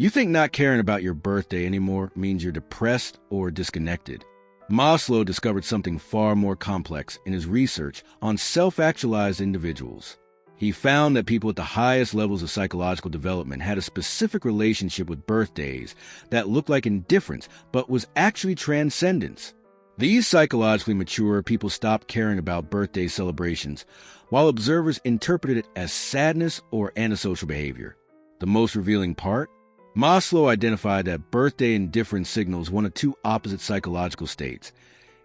You think not caring about your birthday anymore means you're depressed or disconnected. Maslow discovered something far more complex in his research on self-actualized individuals. He found that people at the highest levels of psychological development had a specific relationship with birthdays that looked like indifference but was actually transcendence. These psychologically mature people stopped caring about birthday celebrations, while observers interpreted it as sadness or antisocial behavior. The most revealing part? Maslow identified that birthday indifference signals one of two opposite psychological states.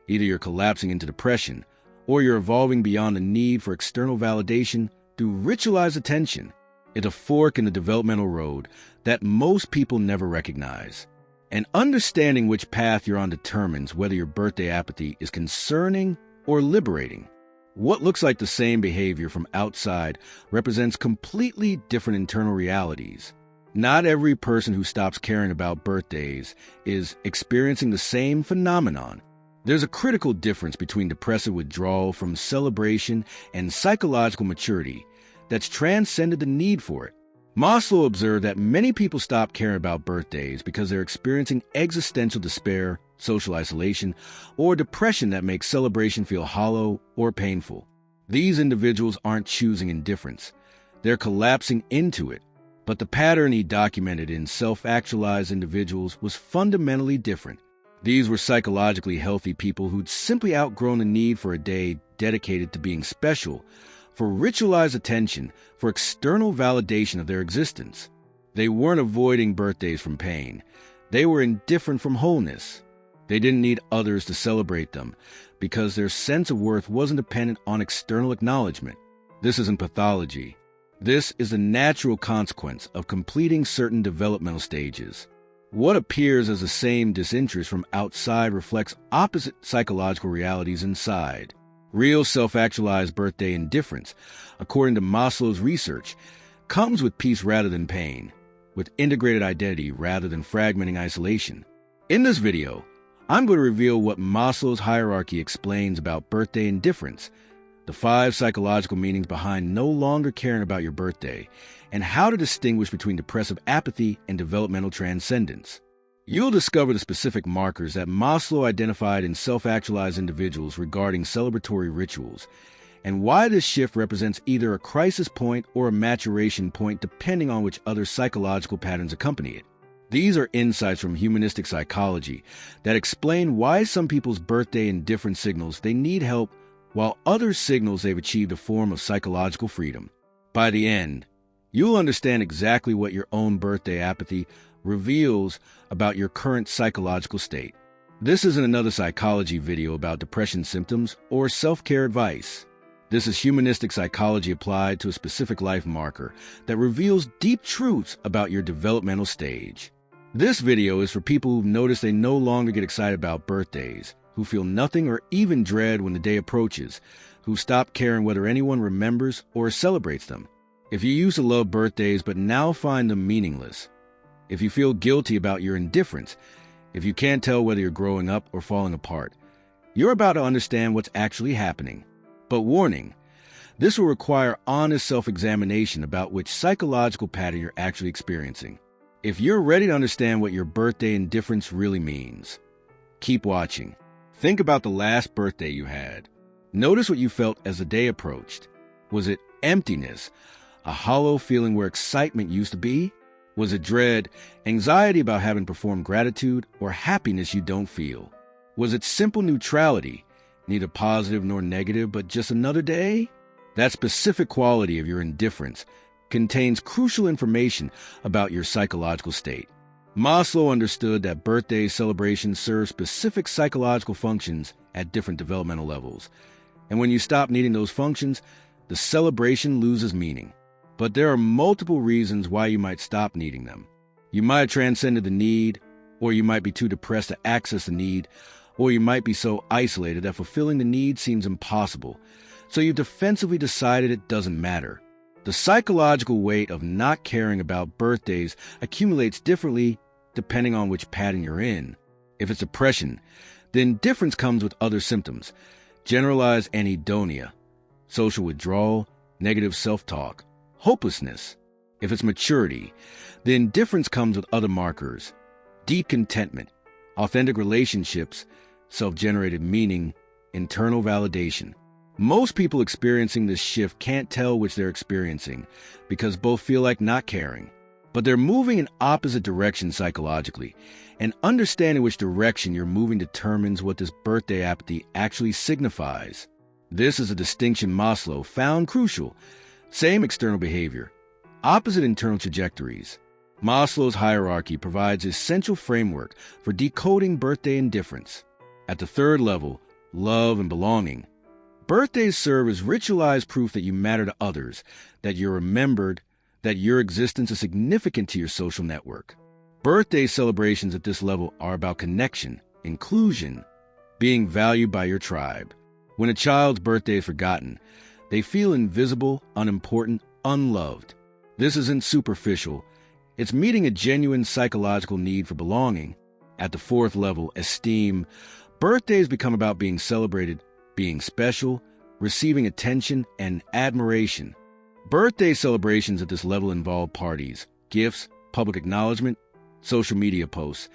Either you're collapsing into depression, or you're evolving beyond the need for external validation through ritualized attention. It's a fork in the developmental road that most people never recognize. And understanding which path you're on determines whether your birthday apathy is concerning or liberating. What looks like the same behavior from outside represents completely different internal realities. Not every person who stops caring about birthdays is experiencing the same phenomenon. There's a critical difference between depressive withdrawal from celebration and psychological maturity that's transcended the need for it. Maslow observed that many people stop caring about birthdays because they're experiencing existential despair, social isolation, or depression that makes celebration feel hollow or painful. These individuals aren't choosing indifference. They're collapsing into it. But the pattern he documented in self-actualized individuals was fundamentally different. These were psychologically healthy people who'd simply outgrown the need for a day dedicated to being special, for ritualized attention, for external validation of their existence. They weren't avoiding birthdays from pain. They were indifferent from wholeness. They didn't need others to celebrate them because their sense of worth wasn't dependent on external acknowledgement. This isn't pathology. This is a natural consequence of completing certain developmental stages. What appears as the same disinterest from outside reflects opposite psychological realities inside. Real self-actualized birthday indifference, according to Maslow's research, comes with peace rather than pain, with integrated identity rather than fragmenting isolation. In this video, I'm going to reveal what Maslow's hierarchy explains about birthday indifference, the 5 psychological meanings behind no longer caring about your birthday, and how to distinguish between depressive apathy and developmental transcendence. You'll discover the specific markers that Maslow identified in self-actualized individuals regarding celebratory rituals, and why this shift represents either a crisis point or a maturation point depending on which other psychological patterns accompany it. These are insights from humanistic psychology that explain why some people's birthday indifference signals they need help, while others signals they've achieved a form of psychological freedom. By the end, you'll understand exactly what your own birthday apathy reveals about your current psychological state. This isn't another psychology video about depression symptoms or self-care advice. This is humanistic psychology applied to a specific life marker that reveals deep truths about your developmental stage. This video is for people who've noticed they no longer get excited about birthdays, who feel nothing or even dread when the day approaches, who stop caring whether anyone remembers or celebrates them. If you used to love birthdays but now find them meaningless, if you feel guilty about your indifference, if you can't tell whether you're growing up or falling apart, you're about to understand what's actually happening. But warning, this will require honest self-examination about which psychological pattern you're actually experiencing. If you're ready to understand what your birthday indifference really means, keep watching. Think about the last birthday you had. Notice what you felt as the day approached. Was it emptiness, a hollow feeling where excitement used to be? Was it dread, anxiety about having performed gratitude, or happiness you don't feel? Was it simple neutrality, neither positive nor negative, but just another day? That specific quality of your indifference contains crucial information about your psychological state. Maslow understood that birthday celebrations serve specific psychological functions at different developmental levels. And when you stop needing those functions, the celebration loses meaning. But there are multiple reasons why you might stop needing them. You might have transcended the need, or you might be too depressed to access the need, or you might be so isolated that fulfilling the need seems impossible, so you've defensively decided it doesn't matter. The psychological weight of not caring about birthdays accumulates differently depending on which pattern you're in. If it's depression, the indifference comes with other symptoms: generalized anhedonia, social withdrawal, negative self-talk, hopelessness. If it's maturity, then difference comes with other markers: deep contentment, authentic relationships, self-generated meaning, internal validation. Most people experiencing this shift can't tell which they're experiencing because both feel like not caring. But they're moving in opposite directions psychologically, and understanding which direction you're moving determines what this birthday apathy actually signifies. This is a distinction Maslow found crucial. Same external behavior, opposite internal trajectories. Maslow's hierarchy provides essential framework for decoding birthday indifference. At the third level, love and belonging, birthdays serve as ritualized proof that you matter to others, that you're remembered, that your existence is significant to your social network. Birthday celebrations at this level are about connection, inclusion, being valued by your tribe. When a child's birthday is forgotten, they feel invisible, unimportant, unloved. This isn't superficial. It's meeting a genuine psychological need for belonging. At the fourth level, esteem, birthdays become about being celebrated, being special, receiving attention, and admiration. Birthday celebrations at this level involve parties, gifts, public acknowledgement, social media posts,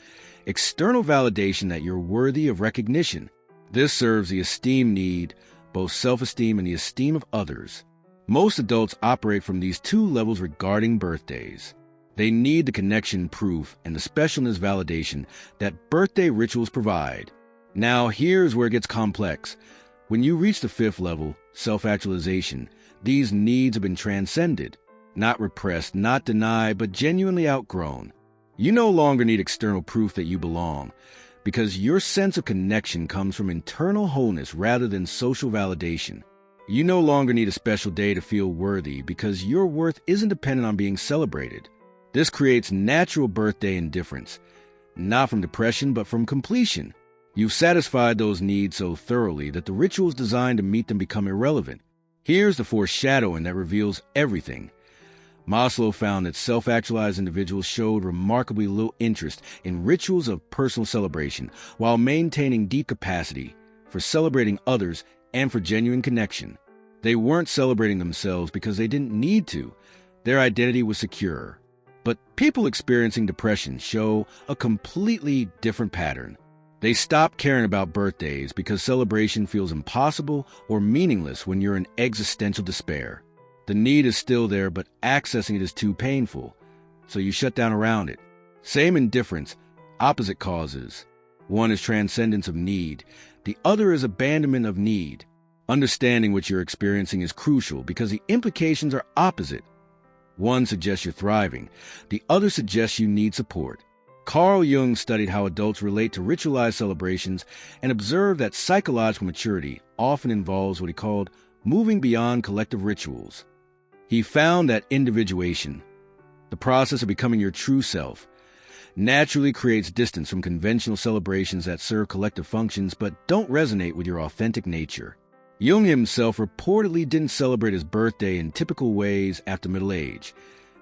external validation that you're worthy of recognition. This serves the esteem need, both self-esteem and the esteem of others. Most adults operate from these two levels regarding birthdays. They need the connection proof and the specialness validation that birthday rituals provide. Now, here's where it gets complex. When you reach the fifth level, self-actualization, these needs have been transcended, not repressed, not denied, but genuinely outgrown. You no longer need external proof that you belong, because your sense of connection comes from internal wholeness rather than social validation. You no longer need a special day to feel worthy, because your worth isn't dependent on being celebrated. This creates natural birthday indifference, not from depression, but from completion. You've satisfied those needs so thoroughly that the rituals designed to meet them become irrelevant. Here's the foreshadowing that reveals everything. Maslow found that self-actualized individuals showed remarkably little interest in rituals of personal celebration while maintaining deep capacity for celebrating others and for genuine connection. They weren't celebrating themselves because they didn't need to. Their identity was secure. But people experiencing depression show a completely different pattern. They stop caring about birthdays because celebration feels impossible or meaningless when you're in existential despair. The need is still there, but accessing it is too painful, so you shut down around it. Same indifference, opposite causes. One is transcendence of need. The other is abandonment of need. Understanding what you're experiencing is crucial because the implications are opposite. One suggests you're thriving. The other suggests you need support. Carl Jung studied how adults relate to ritualized celebrations and observed that psychological maturity often involves what he called moving beyond collective rituals. He found that individuation, the process of becoming your true self, naturally creates distance from conventional celebrations that serve collective functions but don't resonate with your authentic nature. Jung himself reportedly didn't celebrate his birthday in typical ways after middle age,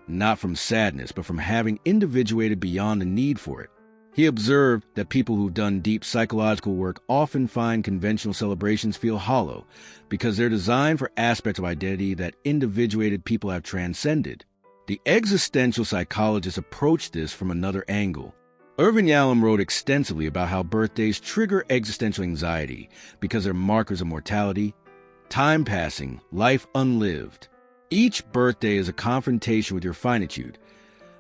not from sadness, but from having individuated beyond the need for it. He observed that people who've done deep psychological work often find conventional celebrations feel hollow because they're designed for aspects of identity that individuated people have transcended. The existential psychologists approached this from another angle. Irvin Yalom wrote extensively about how birthdays trigger existential anxiety because they're markers of mortality, time passing, life unlived. Each birthday is a confrontation with your finitude,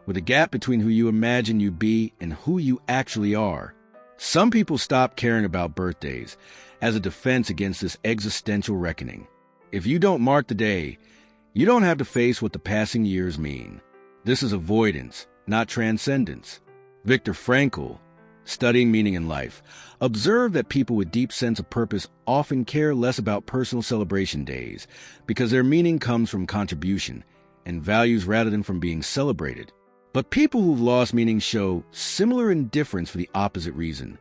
with a gap between who you imagine you be and who you actually are. Some people stop caring about birthdays as a defense against this existential reckoning. If you don't mark the day, you don't have to face what the passing years mean. This is avoidance, not transcendence. Viktor Frankl, studying meaning in life, observed that people with deep sense of purpose often care less about personal celebration days because their meaning comes from contribution and values rather than from being celebrated. But people who've lost meaning show similar indifference for the opposite reason.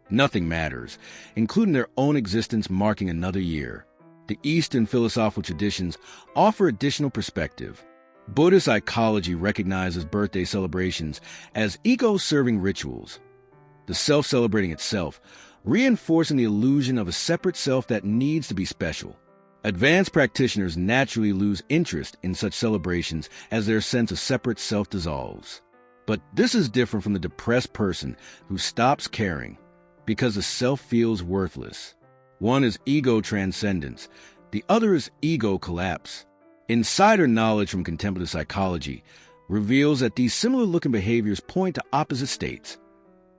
Nothing matters, including their own existence marking another year. The Eastern philosophical traditions offer additional perspective. Buddhist psychology recognizes birthday celebrations as ego-serving rituals, the self celebrating itself, reinforcing the illusion of a separate self that needs to be special. Advanced practitioners naturally lose interest in such celebrations as their sense of separate self dissolves. But this is different from the depressed person who stops caring because the self feels worthless. One is ego transcendence, the other is ego collapse. Insider knowledge from contemplative psychology reveals that these similar-looking behaviors point to opposite states.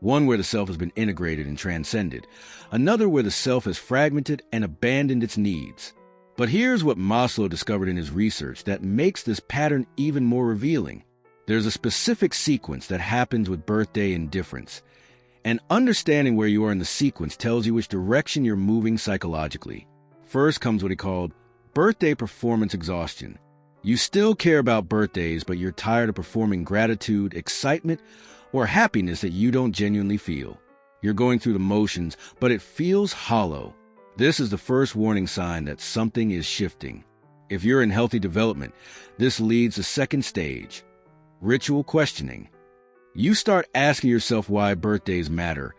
One where the self has been integrated and transcended, another where the self has fragmented and abandoned its needs. But here's what Maslow discovered in his research that makes this pattern even more revealing. There's a specific sequence that happens with birthday indifference, and understanding where you are in the sequence tells you which direction you're moving psychologically. First comes what he called birthday performance exhaustion. You still care about birthdays, but you're tired of performing gratitude, excitement, or happiness that you don't genuinely feel. You're going through the motions, but it feels hollow. This is the first warning sign that something is shifting. If you're in healthy development, this leads to second stage, ritual questioning. You start asking yourself why birthdays matter,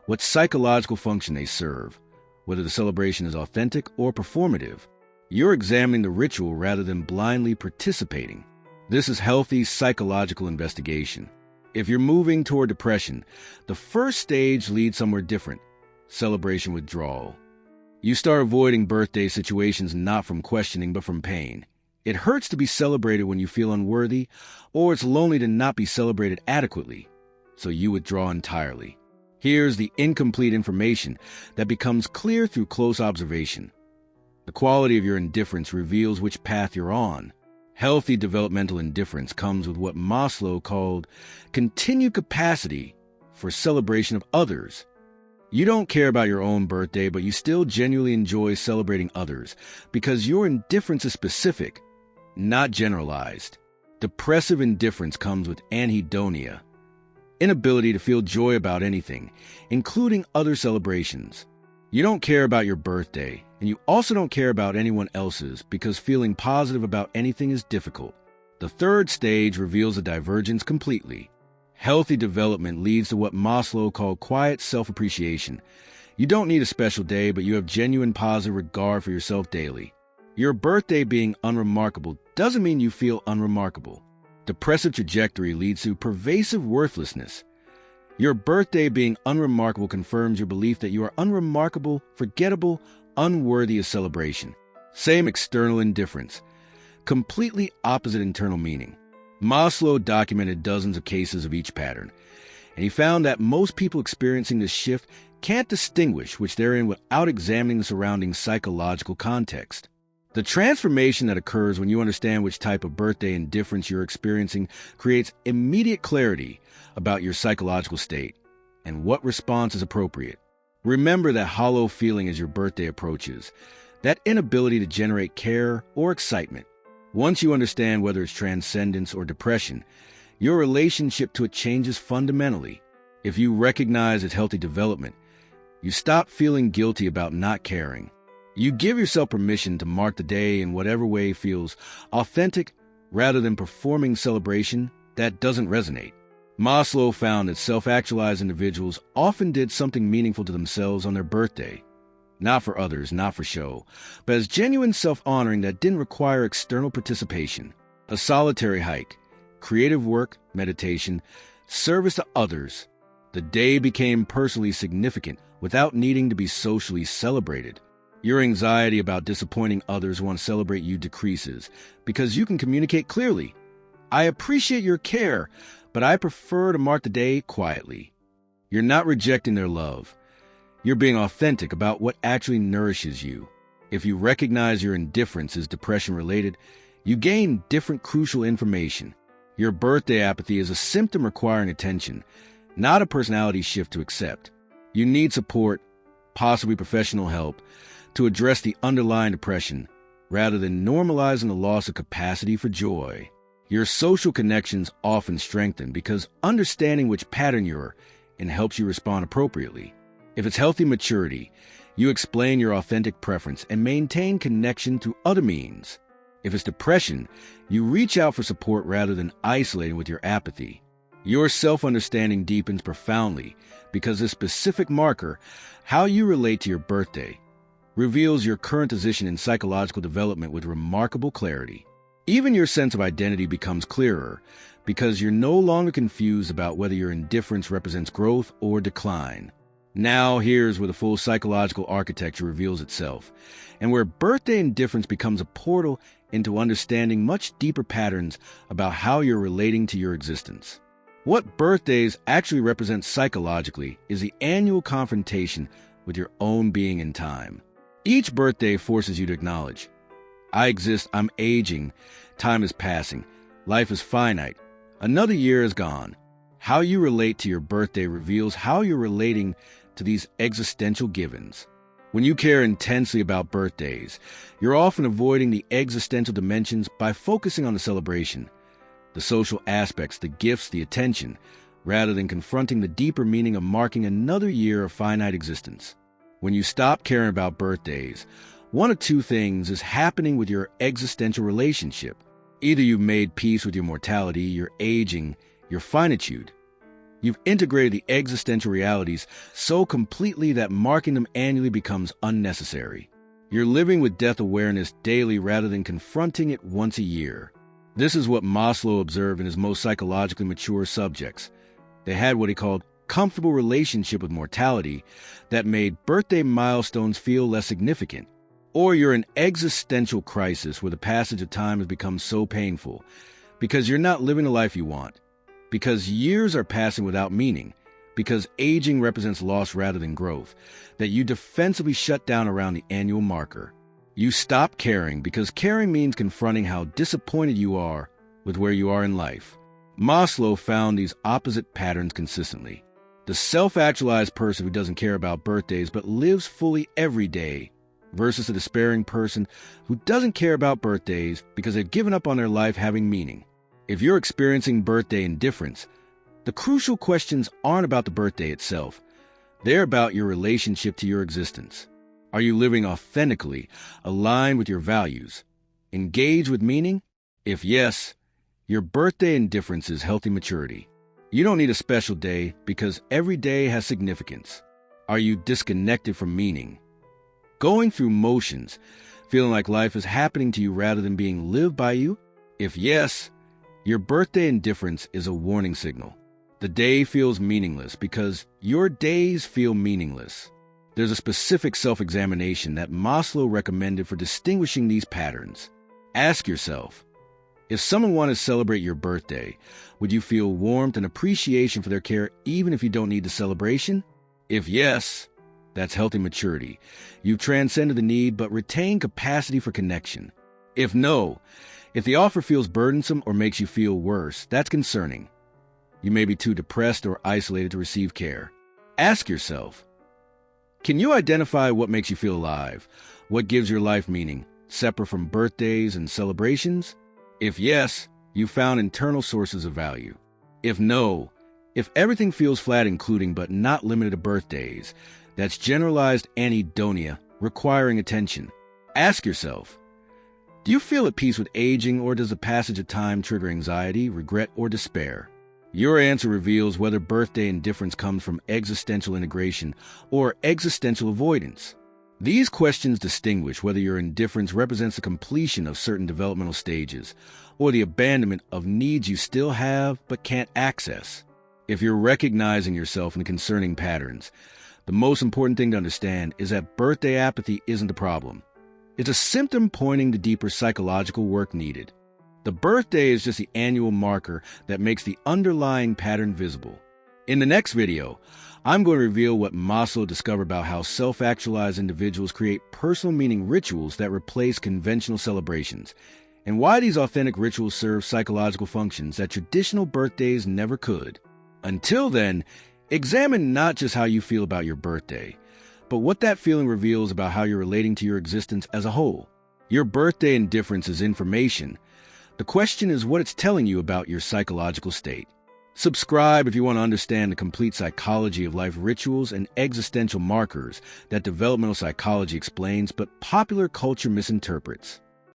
what psychological function they serve, whether the celebration is authentic or performative. You're examining the ritual rather than blindly participating. This is healthy psychological investigation. If you're moving toward depression, the first stage leads somewhere different, celebration withdrawal. You start avoiding birthday situations not from questioning but from pain. It hurts to be celebrated when you feel unworthy, or it's lonely to not be celebrated adequately, so you withdraw entirely. Here's the incomplete information that becomes clear through close observation. The quality of your indifference reveals which path you're on. Healthy developmental indifference comes with what Maslow called continued capacity for celebration of others. You don't care about your own birthday, but you still genuinely enjoy celebrating others because your indifference is specific, not generalized. Depressive indifference comes with anhedonia, inability to feel joy about anything, including other celebrations. You don't care about your birthday, and you also don't care about anyone else's because feeling positive about anything is difficult. The third stage reveals a divergence completely. Healthy development leads to what Maslow called quiet self-appreciation. You don't need a special day, but you have genuine positive regard for yourself daily. Your birthday being unremarkable doesn't mean you feel unremarkable. Depressive trajectory leads to pervasive worthlessness. Your birthday being unremarkable confirms your belief that you are unremarkable, forgettable, unworthy of celebration. Same external indifference, completely opposite internal meaning. Maslow documented dozens of cases of each pattern, and he found that most people experiencing this shift can't distinguish which they're in without examining the surrounding psychological context. The transformation that occurs when you understand which type of birthday indifference you're experiencing creates immediate clarity about your psychological state and what response is appropriate. Remember that hollow feeling as your birthday approaches, that inability to generate care or excitement. Once you understand whether it's transcendence or depression, your relationship to it changes fundamentally. If you recognize its healthy development, you stop feeling guilty about not caring. You give yourself permission to mark the day in whatever way feels authentic rather than performing celebration that doesn't resonate. Maslow found that self-actualized individuals often did something meaningful to themselves on their birthday. Not for others, not for show, but as genuine self-honoring that didn't require external participation. A solitary hike, creative work, meditation, service to others. The day became personally significant without needing to be socially celebrated. Your anxiety about disappointing others who want to celebrate you decreases because you can communicate clearly. I appreciate your care, but I prefer to mark the day quietly. You're not rejecting their love. You're being authentic about what actually nourishes you. If you recognize your indifference is depression-related, you gain different crucial information. Your birthday apathy is a symptom requiring attention, not a personality shift to accept. You need support, possibly professional help, to address the underlying depression, rather than normalizing the loss of capacity for joy. Your social connections often strengthen because understanding which pattern you're in helps you respond appropriately. If it's healthy maturity, you explain your authentic preference and maintain connection through other means. If it's depression, you reach out for support rather than isolating with your apathy. Your self-understanding deepens profoundly because this specific marker, how you relate to your birthday, reveals your current position in psychological development with remarkable clarity. Even your sense of identity becomes clearer because you're no longer confused about whether your indifference represents growth or decline. Now here's where the full psychological architecture reveals itself, and where birthday indifference becomes a portal into understanding much deeper patterns about how you're relating to your existence. What birthdays actually represent psychologically is the annual confrontation with your own being in time. Each birthday forces you to acknowledge, I exist, I'm aging, time is passing, life is finite, another year is gone. How you relate to your birthday reveals how you're relating to these existential givens. When you care intensely about birthdays, you're often avoiding the existential dimensions by focusing on the celebration, the social aspects, the gifts, the attention, rather than confronting the deeper meaning of marking another year of finite existence. When you stop caring about birthdays, one of two things is happening with your existential relationship. Either you've made peace with your mortality, your aging, your finitude. You've integrated the existential realities so completely that marking them annually becomes unnecessary. You're living with death awareness daily rather than confronting it once a year. This is what Maslow observed in his most psychologically mature subjects. They had what he called comfortable relationship with mortality that made birthday milestones feel less significant. Or you're in existential crisis where the passage of time has become so painful because you're not living the life you want, because years are passing without meaning, because aging represents loss rather than growth, that you defensively shut down around the annual marker. You stop caring because caring means confronting how disappointed you are with where you are in life. Maslow found these opposite patterns consistently. The self-actualized person who doesn't care about birthdays but lives fully every day versus the despairing person who doesn't care about birthdays because they've given up on their life having meaning. If you're experiencing birthday indifference, the crucial questions aren't about the birthday itself. They're about your relationship to your existence. Are you living authentically, aligned with your values, engaged with meaning? If yes, your birthday indifference is healthy maturity. You don't need a special day because every day has significance. Are you disconnected from meaning? Going through motions, feeling like life is happening to you rather than being lived by you? If yes, your birthday indifference is a warning signal. The day feels meaningless because your days feel meaningless. There's a specific self-examination that Maslow recommended for distinguishing these patterns. Ask yourself, if someone wanted to celebrate your birthday, would you feel warmth and appreciation for their care even if you don't need the celebration? If yes, that's healthy maturity. You've transcended the need but retain capacity for connection. If no, if the offer feels burdensome or makes you feel worse, that's concerning. You may be too depressed or isolated to receive care. Ask yourself, can you identify what makes you feel alive? What gives your life meaning, separate from birthdays and celebrations? If yes, you found internal sources of value. If no, if everything feels flat including but not limited to birthdays, that's generalized anhedonia requiring attention. Ask yourself, do you feel at peace with aging or does the passage of time trigger anxiety, regret, or despair? Your answer reveals whether birthday indifference comes from existential integration or existential avoidance. These questions distinguish whether your indifference represents the completion of certain developmental stages or the abandonment of needs you still have but can't access. If you're recognizing yourself in the concerning patterns, the most important thing to understand is that birthday apathy isn't the problem. It's a symptom pointing to deeper psychological work needed. The birthday is just the annual marker that makes the underlying pattern visible. In the next video, I'm going to reveal what Maslow discovered about how self-actualized individuals create personal meaning rituals that replace conventional celebrations, and why these authentic rituals serve psychological functions that traditional birthdays never could. Until then, examine not just how you feel about your birthday, but what that feeling reveals about how you're relating to your existence as a whole. Your birthday indifference is information. The question is what it's telling you about your psychological state. Subscribe if you want to understand the complete psychology of life rituals and existential markers that developmental psychology explains but popular culture misinterprets.